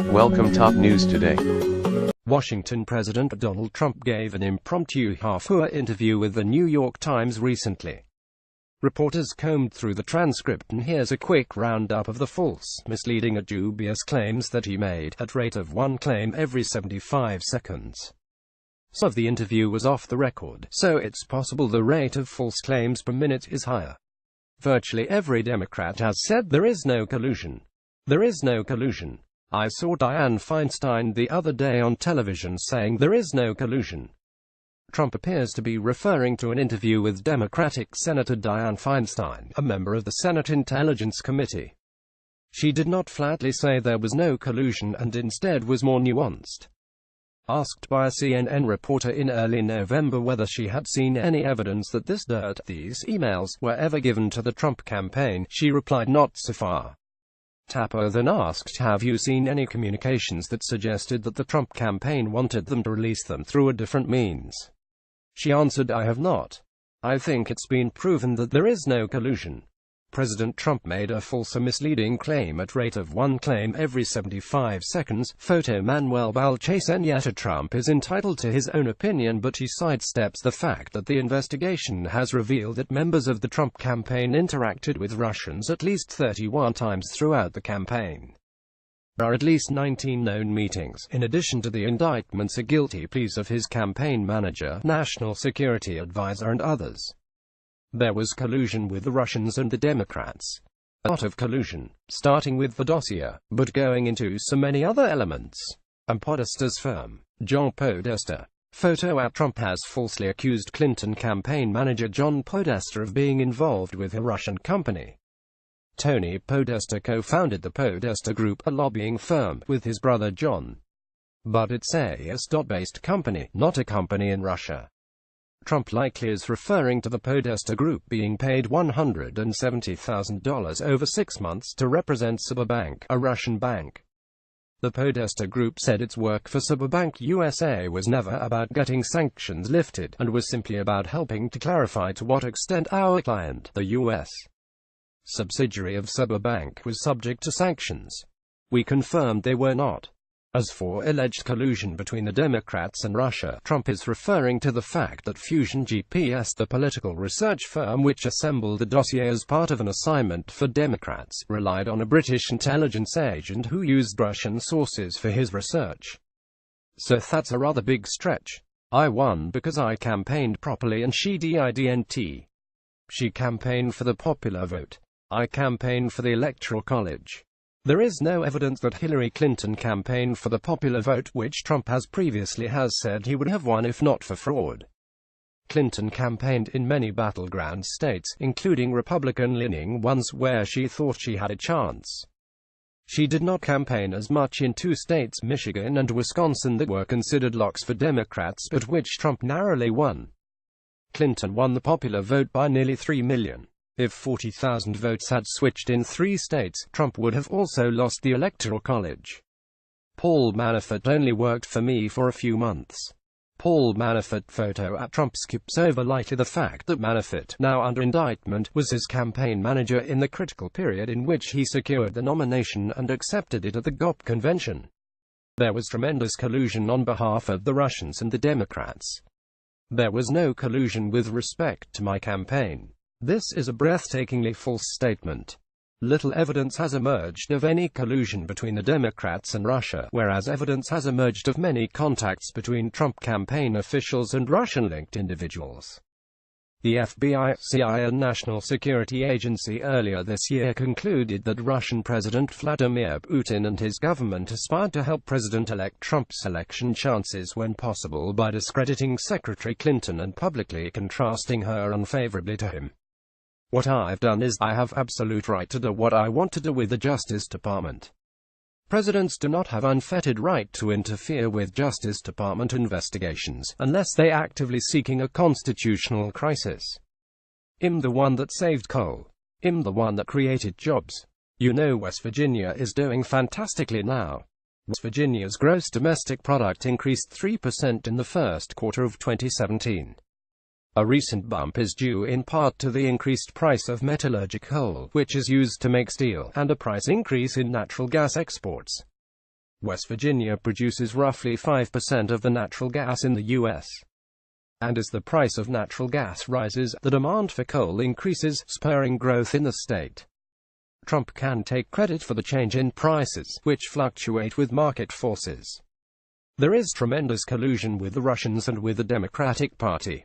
Welcome top news today. Washington President Donald Trump gave an impromptu half-hour interview with the New York Times recently. Reporters combed through the transcript, and here's a quick roundup of the false, misleading and dubious claims that he made, at rate of one claim every 75 seconds. Some of the interview was off the record, so it's possible the rate of false claims per minute is higher. Virtually every Democrat has said there is no collusion. There is no collusion. I saw Dianne Feinstein the other day on television saying there is no collusion. Trump appears to be referring to an interview with Democratic Senator Dianne Feinstein, a member of the Senate Intelligence Committee. She did not flatly say there was no collusion and instead was more nuanced. Asked by a CNN reporter in early November whether she had seen any evidence that these emails, were ever given to the Trump campaign, she replied, "Not so far." Tapper then asked, "Have you seen any communications that suggested that the Trump campaign wanted them to release them through a different means?" She answered, "I have not. I think it's been proven that there is no collusion." President Trump made a false or misleading claim at rate of one claim every 75 seconds. Photo Manuel Balchaseneta. Trump is entitled to his own opinion, but he sidesteps the fact that the investigation has revealed that members of the Trump campaign interacted with Russians at least 31 times throughout the campaign. There are at least 19 known meetings, in addition to the indictments or guilty pleas of his campaign manager, national security advisor and others. There was collusion with the Russians and the Democrats. A lot of collusion, starting with the dossier, but going into so many other elements. Podesta's firm, John Podesta. Photo at Trump has falsely accused Clinton campaign manager John Podesta of being involved with a Russian company. Tony Podesta co-founded the Podesta Group, a lobbying firm, with his brother John. But it's a US-based company, not a company in Russia. Trump likely is referring to the Podesta Group being paid $170,000 over 6 months to represent Cyberbank, a Russian bank. The Podesta Group said its work for Cyberbank USA was never about getting sanctions lifted, and was simply about helping to clarify to what extent our client, the U.S. subsidiary of Cyberbank, was subject to sanctions. We confirmed they were not. As for alleged collusion between the Democrats and Russia, Trump is referring to the fact that Fusion GPS, the political research firm which assembled the dossier as part of an assignment for Democrats, relied on a British intelligence agent who used Russian sources for his research. So that's a rather big stretch. I won because I campaigned properly and she didn't. She campaigned for the popular vote. I campaigned for the Electoral College. There is no evidence that Hillary Clinton campaigned for the popular vote, which Trump has previously said he would have won if not for fraud. Clinton campaigned in many battleground states, including Republican-leaning ones where she thought she had a chance. She did not campaign as much in 2 states, Michigan and Wisconsin, that were considered locks for Democrats, but which Trump narrowly won. Clinton won the popular vote by nearly 3 million. If 40,000 votes had switched in 3 states, Trump would have also lost the Electoral College. Paul Manafort only worked for me for a few months. Paul Manafort. Photo at Trump skips over lightly the fact that Manafort, now under indictment, was his campaign manager in the critical period in which he secured the nomination and accepted it at the GOP convention. There was tremendous collusion on behalf of the Russians and the Democrats. There was no collusion with respect to my campaign. This is a breathtakingly false statement. Little evidence has emerged of any collusion between the Democrats and Russia, whereas evidence has emerged of many contacts between Trump campaign officials and Russian-linked individuals. The FBI, CIA and National Security Agency earlier this year concluded that Russian President Vladimir Putin and his government aspired to help President-elect Trump's election chances when possible by discrediting Secretary Clinton and publicly contrasting her unfavorably to him. What I've done is, I have absolute right to do what I want to do with the Justice Department. Presidents do not have unfettered right to interfere with Justice Department investigations, unless they actively seeking a constitutional crisis. I'm the one that saved coal. I'm the one that created jobs. You know West Virginia is doing fantastically now. West Virginia's gross domestic product increased 3% in the first quarter of 2017. A recent bump is due in part to the increased price of metallurgic coal, which is used to make steel, and a price increase in natural gas exports. West Virginia produces roughly 5% of the natural gas in the U.S. And as the price of natural gas rises, the demand for coal increases, spurring growth in the state. Trump can take credit for the change in prices, which fluctuate with market forces. There is tremendous collusion with the Russians and with the Democratic Party,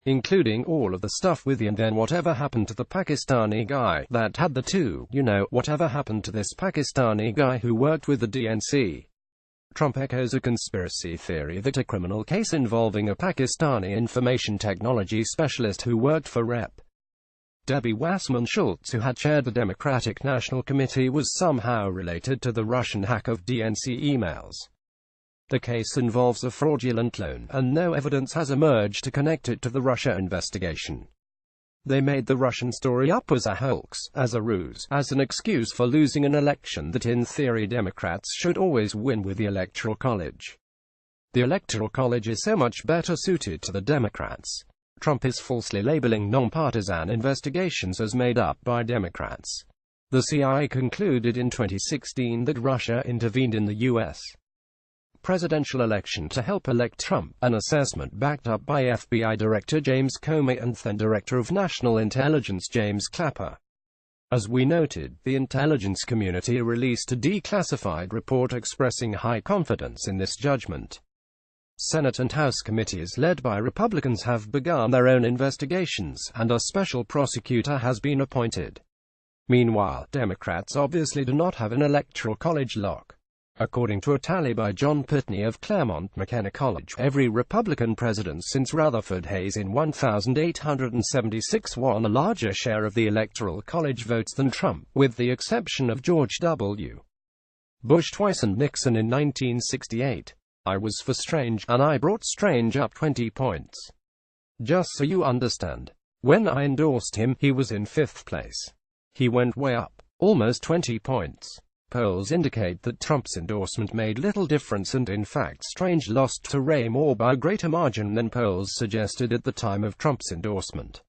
including all of the stuff with the "and then whatever happened to the Pakistani guy that had the two, whatever happened to this Pakistani guy who worked with the DNC." Trump echoes a conspiracy theory that a criminal case involving a Pakistani information technology specialist who worked for Rep. Debbie Wasserman Schultz, who had chaired the Democratic National Committee, was somehow related to the Russian hack of DNC emails. The case involves a fraudulent loan, and no evidence has emerged to connect it to the Russia investigation. They made the Russian story up as a hoax, as a ruse, as an excuse for losing an election that in theory Democrats should always win with the Electoral College. The Electoral College is so much better suited to the Democrats. Trump is falsely labeling nonpartisan investigations as made up by Democrats. The CIA concluded in 2016 that Russia intervened in the U.S. presidential election to help elect Trump, an assessment backed up by FBI Director James Comey and then Director of National Intelligence James Clapper. As we noted, the intelligence community released a declassified report expressing high confidence in this judgment. Senate and House committees led by Republicans have begun their own investigations, and a special prosecutor has been appointed. Meanwhile, Democrats obviously do not have an electoral college lock. According to a tally by John Pitney of Claremont McKenna College, every Republican president since Rutherford Hayes in 1876 won a larger share of the Electoral College votes than Trump, with the exception of George W. Bush twice and Nixon in 1968. I was for Strange, and I brought Strange up 20 points. Just so you understand, when I endorsed him, he was in 5th place. He went way up, almost 20 points. Polls indicate that Trump's endorsement made little difference, and in fact Strange lost to Ray Moore by a greater margin than polls suggested at the time of Trump's endorsement.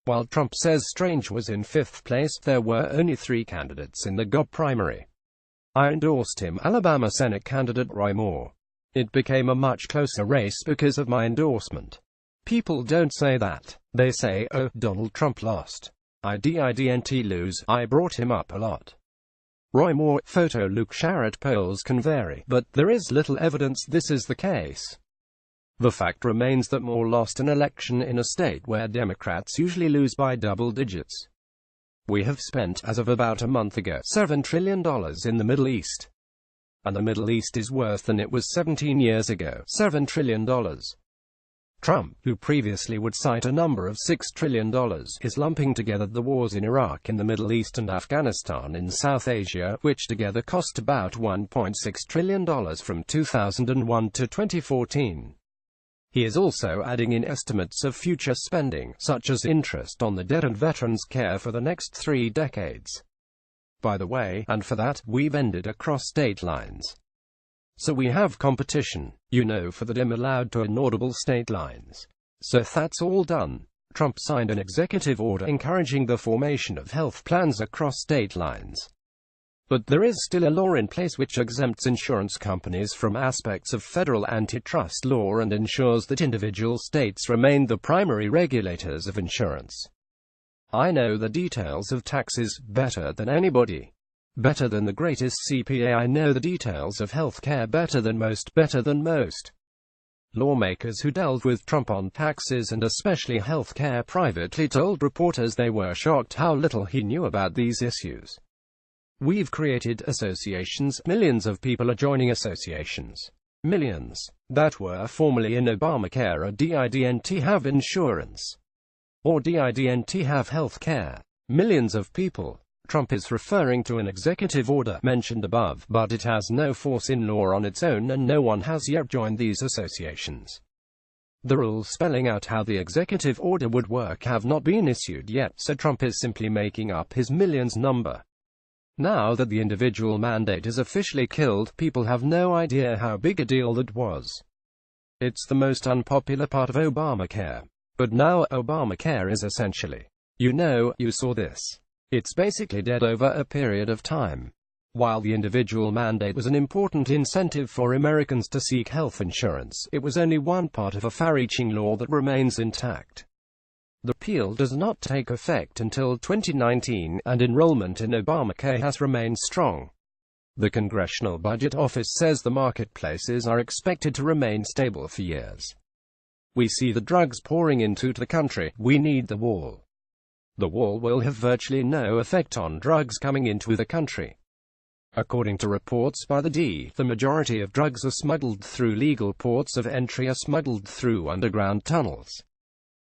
While Trump says Strange was in 5th place, there were only 3 candidates in the GOP primary. I endorsed him, Alabama Senate candidate Roy Moore. It became a much closer race because of my endorsement. People don't say that. They say, oh, Donald Trump lost. I didn't lose, I brought him up a lot. Roy Moore, photo Luke Sharrett. Polls can vary, but there is little evidence this is the case. The fact remains that Moore lost an election in a state where Democrats usually lose by double digits. We have spent, as of about a month ago, $7 trillion in the Middle East. And the Middle East is worse than it was 17 years ago. $7 trillion. Trump, who previously would cite a number of $6 trillion, is lumping together the wars in Iraq, in the Middle East, and Afghanistan in South Asia, which together cost about $1.6 trillion from 2001 to 2014. He is also adding in estimates of future spending, such as interest on the debt and veterans' care for the next 3 decades. By the way, and for that, we've ended across state lines. So we have competition, for the Dem allowed to inaudible state lines. So that's all done. Trump signed an executive order encouraging the formation of health plans across state lines. But there is still a law in place which exempts insurance companies from aspects of federal antitrust law and ensures that individual states remain the primary regulators of insurance. I know the details of taxes better than anybody. Better than the greatest CPA. I know the details of healthcare better than most. Lawmakers who dealt with Trump on taxes and especially healthcare privately told reporters they were shocked how little he knew about these issues. We've created associations. Millions of people are joining associations. Millions that were formerly in Obamacare or didn't have insurance. Or didn't have health care. Millions of people. Trump is referring to an executive order mentioned above, but it has no force in law on its own and no one has yet joined these associations. The rules spelling out how the executive order would work have not been issued yet, so Trump is simply making up his millions number. Now that the individual mandate is officially killed, people have no idea how big a deal that was. It's the most unpopular part of Obamacare. But now Obamacare is essentially, you saw this. It's basically dead over a period of time. While the individual mandate was an important incentive for Americans to seek health insurance, it was only one part of a far-reaching law that remains intact. The repeal does not take effect until 2019, and enrollment in Obamacare has remained strong. The Congressional Budget Office says the marketplaces are expected to remain stable for years. We see the drugs pouring into the country. We need the wall. The wall will have virtually no effect on drugs coming into the country. According to reports by the majority of drugs are smuggled through legal ports of entry, are smuggled through underground tunnels.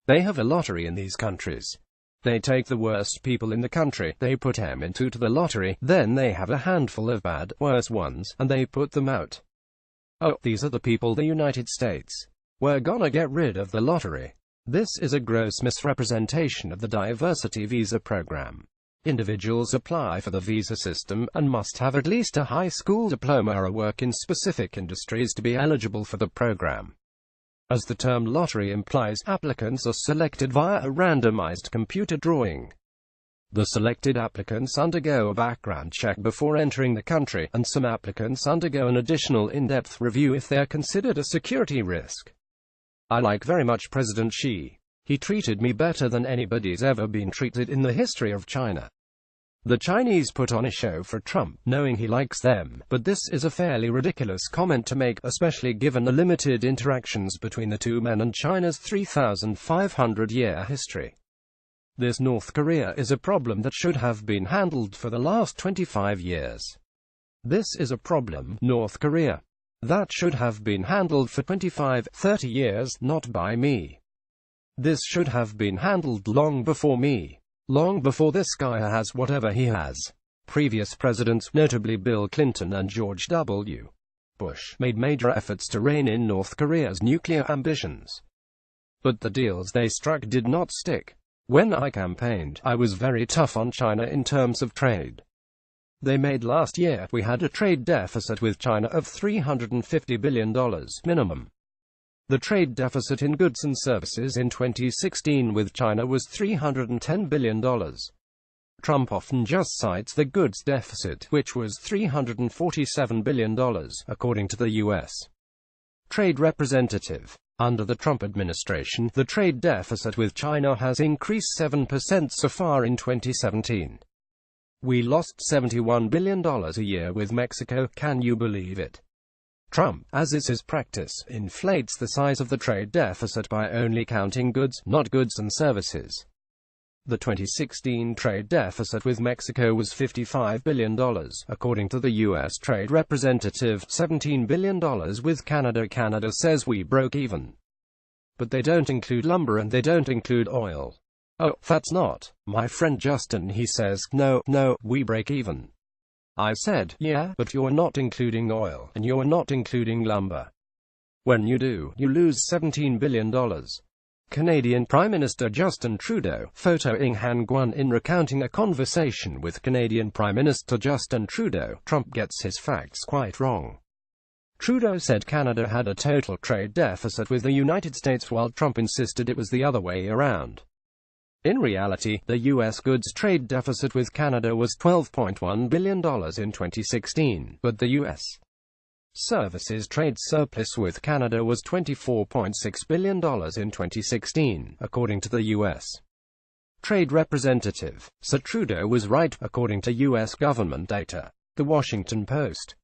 They have a lottery in these countries. They take the worst people in the country, they put them into the lottery, then they have a handful of bad, worse ones, and they put them out. Oh, these are the people the United States. We're gonna get rid of the lottery. This is a gross misrepresentation of the diversity visa program. Individuals apply for the visa system, and must have at least a high school diploma or work in specific industries to be eligible for the program. As the term lottery implies, applicants are selected via a randomized computer drawing. The selected applicants undergo a background check before entering the country, and some applicants undergo an additional in-depth review if they are considered a security risk. I like very much President Xi. He treated me better than anybody's ever been treated in the history of China. The Chinese put on a show for Trump, knowing he likes them, but this is a fairly ridiculous comment to make, especially given the limited interactions between the two men and China's 3,500-year history. This North Korea is a problem that should have been handled for the last 25 years. This is a problem, North Korea, that should have been handled for 25, 30 years, not by me. This should have been handled long before me. Long before this guy has whatever he has. Previous presidents, notably Bill Clinton and George W. Bush, made major efforts to rein in North Korea's nuclear ambitions. But the deals they struck did not stick. When I campaigned, I was very tough on China in terms of trade. They made last year, we had a trade deficit with China of $350 billion, minimum. The trade deficit in goods and services in 2016 with China was $310 billion. Trump often just cites the goods deficit, which was $347 billion, according to the U.S. Trade Representative. Under the Trump administration, the trade deficit with China has increased 7% so far in 2017. We lost $71 billion a year with Mexico, can you believe it? Trump, as is his practice, inflates the size of the trade deficit by only counting goods, not goods and services. The 2016 trade deficit with Mexico was $55 billion, according to the U.S. Trade Representative, $17 billion with Canada. Canada says we broke even. But they don't include lumber and they don't include oil. Oh, that's not my friend Justin. He says, no, we break even. I said, yeah, but you're not including oil, and you're not including lumber. When you do, you lose $17 billion. Canadian Prime Minister Justin Trudeau, photoing Han Guan in recounting a conversation with Canadian Prime Minister Justin Trudeau. Trump gets his facts quite wrong. Trudeau said Canada had a total trade deficit with the United States while Trump insisted it was the other way around. In reality, the U.S. goods trade deficit with Canada was $12.1 billion in 2016, but the U.S. services trade surplus with Canada was $24.6 billion in 2016, according to the U.S. Trade Representative. So Trudeau was right, according to U.S. government data. The Washington Post.